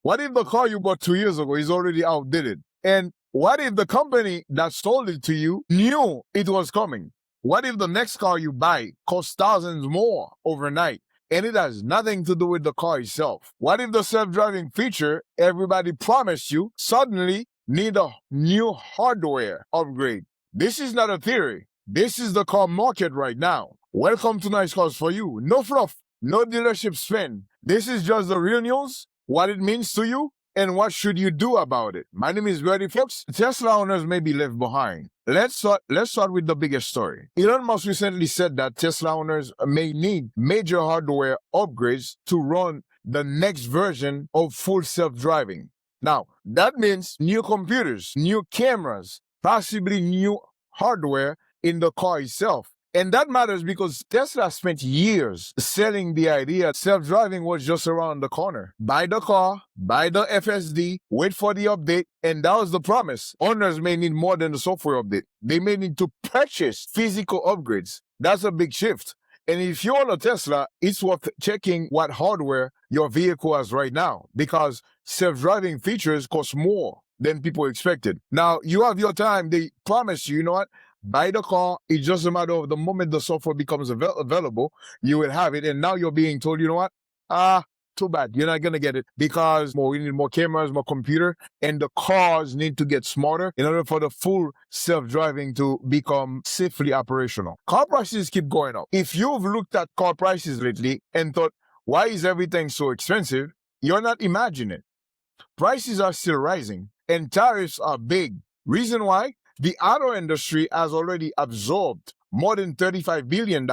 What if the car you bought 2 years ago is already outdated? And what if the company that sold it to you knew it was coming? What if the next car you buy costs thousands more overnight and it has nothing to do with the car itself? What if the self-driving feature everybody promised you suddenly need a new hardware upgrade? This is not a theory. This is the car market right now. Welcome to Nice Cars for You. No fluff, no dealership spin. This is just the real news, what it means to you, and what should you do about it. My name is Brady, folks. Tesla owners may be left behind. Let's start with the biggest story. Elon Musk recently said that Tesla owners may need major hardware upgrades to run the next version of full self-driving. Now, that means new computers, new cameras, possibly new hardware in the car itself. And that matters because Tesla spent years selling the idea self-driving was just around the corner. Buy the car, buy the FSD, wait for the update, and that was the promise. Owners may need more than the software update. They may need to purchase physical upgrades. That's a big shift. And if you own a Tesla, it's worth checking what hardware your vehicle has right now because self-driving features cost more than people expected. Now, you have your time. They promise you know what? Buy the car. It's just a matter of the moment the software becomes available, you will have it. And now you're being told, you know what? Too bad. You're not going to get it because we need more cameras, more computer, and the cars need to get smarter in order for the full self-driving to become safely operational. Car prices keep going up. If you've looked at car prices lately and thought, why is everything so expensive? You're not imagining. Prices are still rising and tariffs are big. Reason why? The auto industry has already absorbed more than $35 billion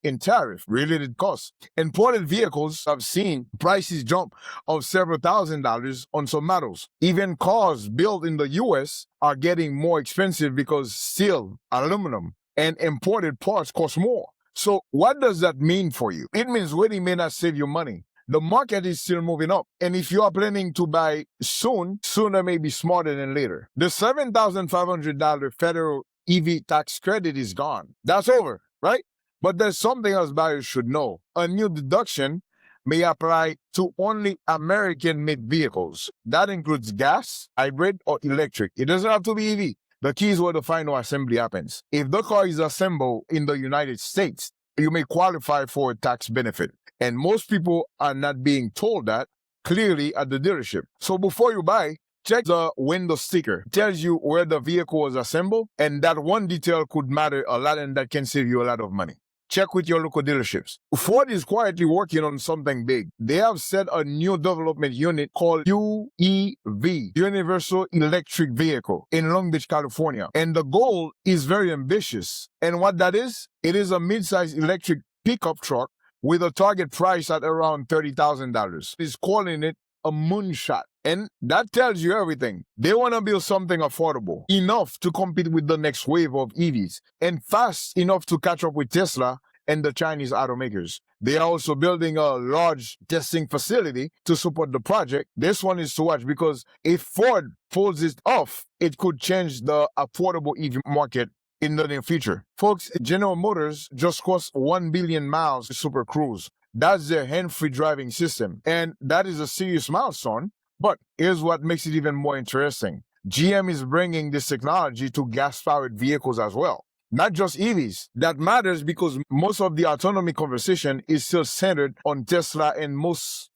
in tariff-related costs. Imported vehicles have seen prices jump of several $1,000s on some models. Even cars built in the U.S. are getting more expensive because steel, aluminum, and imported parts cost more. So what does that mean for you? It means waiting may not save you money. The market is still moving up. And if you are planning to buy soon, sooner may be smarter than later. The $7,500 federal EV tax credit is gone. That's over, right? But there's something else buyers should know. A new deduction may apply to only American-made vehicles. That includes gas, hybrid, or electric. It doesn't have to be EV. The key is where the final assembly happens. If the car is assembled in the United States, you may qualify for a tax benefit. And most people are not being told that clearly at the dealership. So before you buy, check the window sticker. It tells you where the vehicle was assembled, and that one detail could matter a lot and that can save you a lot of money. Check with your local dealerships. Ford is quietly working on something big. They have set a new development unit called UEV, Universal Electric Vehicle, in Long Beach, California. And the goal is very ambitious. And what that is? It is a mid-size electric pickup truck with a target price at around $30,000. It's calling it a moonshot. And that tells you everything. They want to build something affordable, enough to compete with the next wave of EVs, and fast enough to catch up with Tesla and the Chinese automakers. They are also building a large testing facility to support the project. This one is to watch because if Ford pulls it off, it could change the affordable EV market in the near future. Folks, General Motors just crossed 1 billion miles to Super Cruise. That's their hands-free driving system. And that is a serious milestone. But here's what makes it even more interesting. GM is bringing this technology to gas-powered vehicles as well. Not just EVs. That matters because most of the autonomy conversation is still centered on Tesla and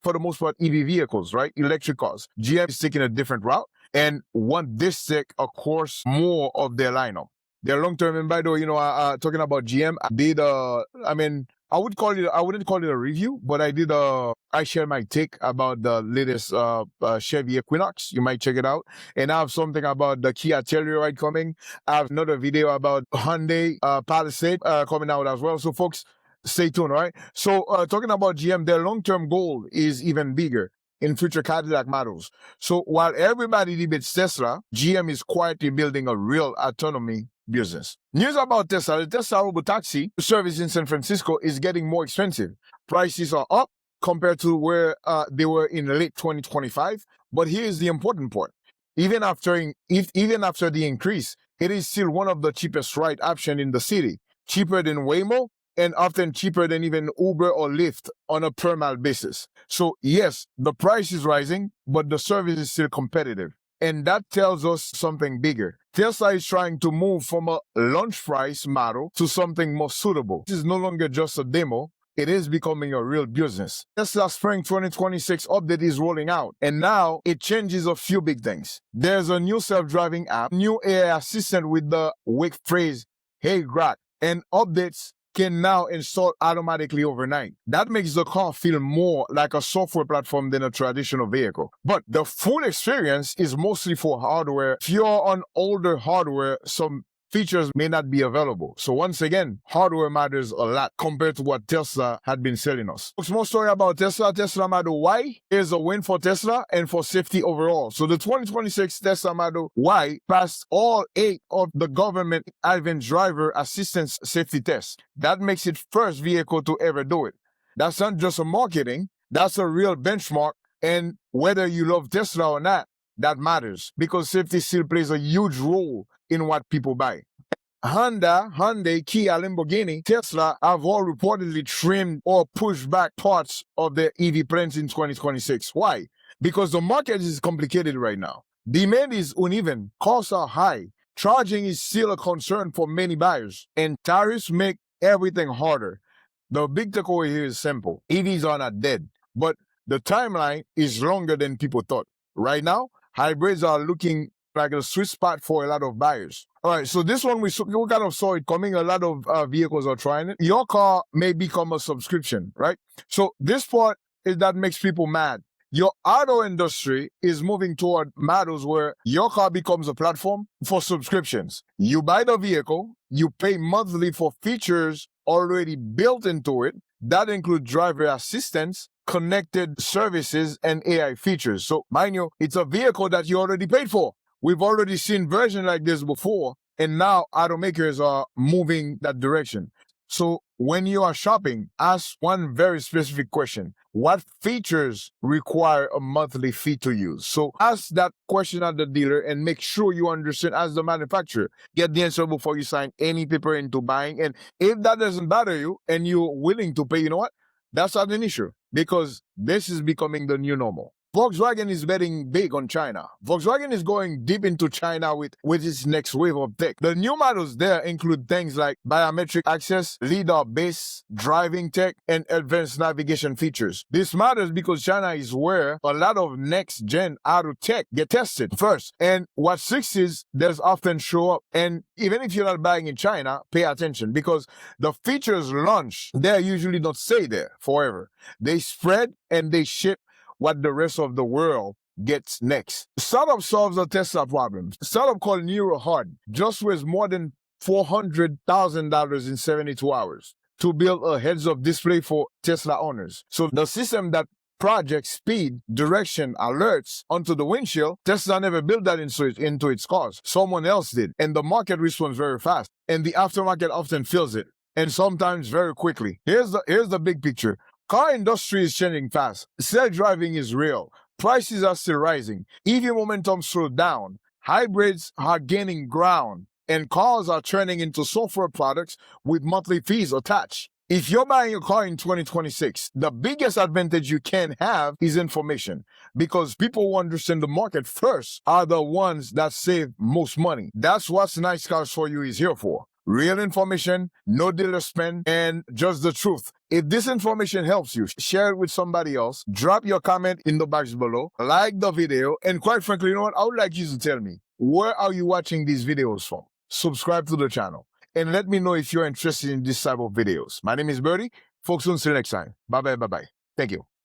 for the most part, EV vehicles, right? Electric cars. GM is taking a different route and want this tech across more of their lineup. Their long-term, and by the way, talking about GM, I did, I wouldn't call it a review, but I shared my take about the latest Chevy Equinox. You might check it out. And I have something about the Kia Telluride coming. I have another video about Hyundai Palisade coming out as well. So folks, stay tuned, all right? So talking about GM, their long-term goal is even bigger in future Cadillac models. So while everybody debates Tesla, GM is quietly building a real autonomy business. News about Tesla. The Tesla Robotaxi service in San Francisco is getting more expensive. Prices are up compared to where they were in late 2025. But here's the important part. Even after the increase, it is still one of the cheapest ride options in the city. Cheaper than Waymo and often cheaper than even Uber or Lyft on a per mile basis. So yes, the price is rising, but the service is still competitive. And that tells us something bigger. Tesla is trying to move from a launch price model to something more suitable. This is no longer just a demo. It is becoming a real business. Tesla Spring 2026 update is rolling out, and now it changes a few big things. There's a new self-driving app, new AI assistant with the wake phrase, "Hey Grok," and updates can now install automatically overnight. That makes the car feel more like a software platform than a traditional vehicle. But the full experience is mostly for hardware. If you're on older hardware, some features may not be available. So once again, hardware matters a lot compared to what Tesla had been selling us. More story about Tesla. Tesla Model Y is a win for Tesla and for safety overall. So the 2026 Tesla Model Y passed all 8 of the government advanced driver assistance safety tests. That makes it first vehicle to ever do it. That's not just a marketing, that's a real benchmark. And whether you love Tesla or not, that matters because safety still plays a huge role in what people buy. Honda, Hyundai, Kia, Lamborghini, Tesla have all reportedly trimmed or pushed back parts of their EV plans in 2026. Why? Because the market is complicated right now. Demand is uneven, costs are high, charging is still a concern for many buyers, and tariffs make everything harder. The big takeaway here is simple. EVs are not dead, but the timeline is longer than people thought. Right now, hybrids are looking like a sweet spot for a lot of buyers. All right, so this one, we kind of saw it coming. A lot of vehicles are trying it. Your car may become a subscription, right? So this part is that makes people mad. Your auto industry is moving toward models where your car becomes a platform for subscriptions. You buy the vehicle, you pay monthly for features already built into it. That include driver assistance, connected services, and AI features. So mind you, it's a vehicle that you already paid for. We've already seen versions like this before, and now automakers are moving that direction. So when you are shopping, ask one very specific question. What features require a monthly fee to use? So ask that question at the dealer and make sure you understand as the manufacturer. Get the answer before you sign any paper into buying. And if that doesn't bother you and you're willing to pay, you know what? That's not an issue because this is becoming the new normal. Volkswagen is betting big on China. Volkswagen is going deep into China with its next wave of tech. The new models there include things like biometric access, LiDAR-based driving tech, and advanced navigation features. This matters because China is where a lot of next-gen auto tech get tested first. And what six is, there's often show up. And even if you're not buying in China, pay attention because the features launch, they usually don't stay there forever. They spread and they ship what the rest of the world gets next. Startup solves a Tesla problem. Startup called NeuroHard just raised more than $400,000 in 72 hours to build a heads-up display for Tesla owners. So the system that projects speed, direction, alerts onto the windshield, Tesla never built that into its cars. Someone else did. And the market responds very fast. And the aftermarket often fills it. And sometimes very quickly. Here's the big picture. Car industry is changing fast. Self-driving is real. Prices are still rising. EV momentum slowed down. Hybrids are gaining ground. And cars are turning into software products with monthly fees attached. If you're buying a car in 2026, the biggest advantage you can have is information. Because people who understand the market first are the ones that save most money. That's what Nice Cars For You is here for. Real information, no dealer spend, and just the truth. If this information helps you, share it with somebody else. Drop your comment in the box below. Like the video. And quite frankly, you know what? I would like you to tell me, where are you watching these videos from? Subscribe to the channel. And let me know if you're interested in this type of videos. My name is Birdie. Folks, until next time. Bye-bye, bye-bye. Thank you.